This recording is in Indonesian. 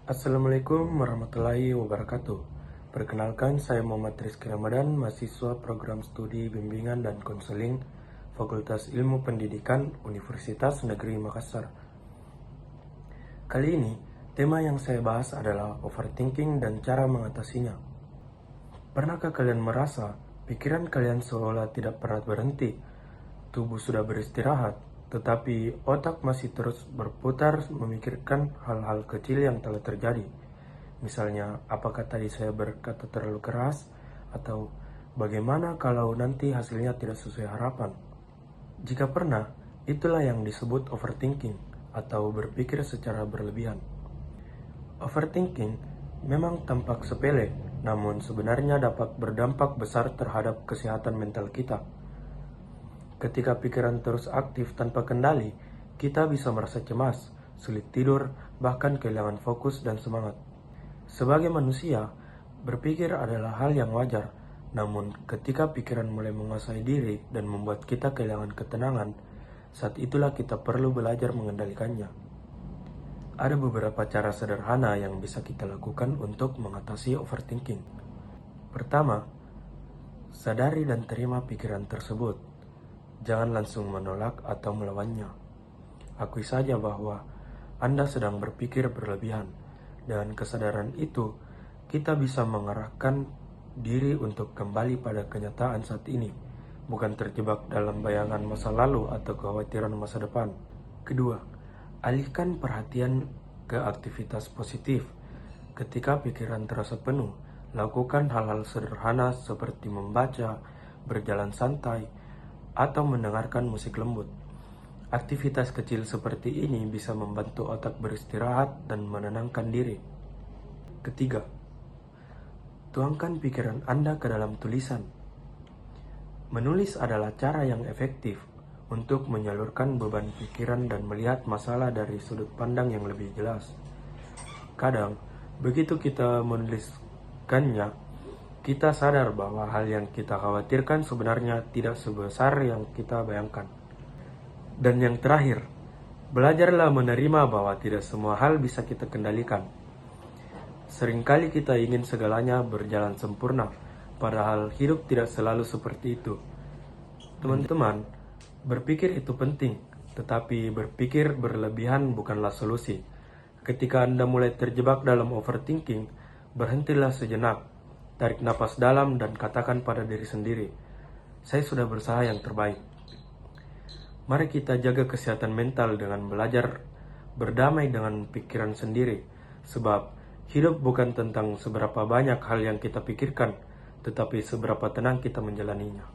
Assalamualaikum warahmatullahi wabarakatuh. Perkenalkan, saya Muhammad Rizky Ramadan, mahasiswa program studi bimbingan dan konseling Fakultas Ilmu Pendidikan Universitas Negeri Makassar. Kali ini, tema yang saya bahas adalah overthinking dan cara mengatasinya. Pernahkah kalian merasa pikiran kalian seolah tidak pernah berhenti? Tubuh sudah beristirahat, tetapi otak masih terus berputar memikirkan hal-hal kecil yang telah terjadi. Misalnya, apakah tadi saya berkata terlalu keras? Atau bagaimana kalau nanti hasilnya tidak sesuai harapan? Jika pernah, itulah yang disebut overthinking atau berpikir secara berlebihan. Overthinking memang tampak sepele, namun sebenarnya dapat berdampak besar terhadap kesehatan mental kita. Ketika pikiran terus aktif tanpa kendali, kita bisa merasa cemas, sulit tidur, bahkan kehilangan fokus dan semangat. Sebagai manusia, berpikir adalah hal yang wajar, namun ketika pikiran mulai menguasai diri dan membuat kita kehilangan ketenangan, saat itulah kita perlu belajar mengendalikannya. Ada beberapa cara sederhana yang bisa kita lakukan untuk mengatasi overthinking. Pertama, sadari dan terima pikiran tersebut. Jangan langsung menolak atau melawannya. Akui saja bahwa Anda sedang berpikir berlebihan. Dengan kesadaran itu, kita bisa mengarahkan diri untuk kembali pada kenyataan saat ini, bukan terjebak dalam bayangan masa lalu atau kekhawatiran masa depan. Kedua, alihkan perhatian ke aktivitas positif. Ketika pikiran terasa penuh, lakukan hal-hal sederhana seperti membaca, berjalan santai, atau mendengarkan musik lembut. Aktivitas kecil seperti ini bisa membantu otak beristirahat dan menenangkan diri. Ketiga, tuangkan pikiran Anda ke dalam tulisan. Menulis adalah cara yang efektif untuk menyalurkan beban pikiran dan melihat masalah dari sudut pandang yang lebih jelas. Kadang, begitu kita menuliskannya, kita sadar bahwa hal yang kita khawatirkan sebenarnya tidak sebesar yang kita bayangkan. Dan yang terakhir, belajarlah menerima bahwa tidak semua hal bisa kita kendalikan. Seringkali kita ingin segalanya berjalan sempurna, padahal hidup tidak selalu seperti itu. Teman-teman, berpikir itu penting, tetapi berpikir berlebihan bukanlah solusi. Ketika Anda mulai terjebak dalam overthinking, berhentilah sejenak. Tarik napas dalam dan katakan pada diri sendiri, saya sudah berusaha yang terbaik. Mari kita jaga kesehatan mental dengan belajar berdamai dengan pikiran sendiri, sebab hidup bukan tentang seberapa banyak hal yang kita pikirkan, tetapi seberapa tenang kita menjalaninya.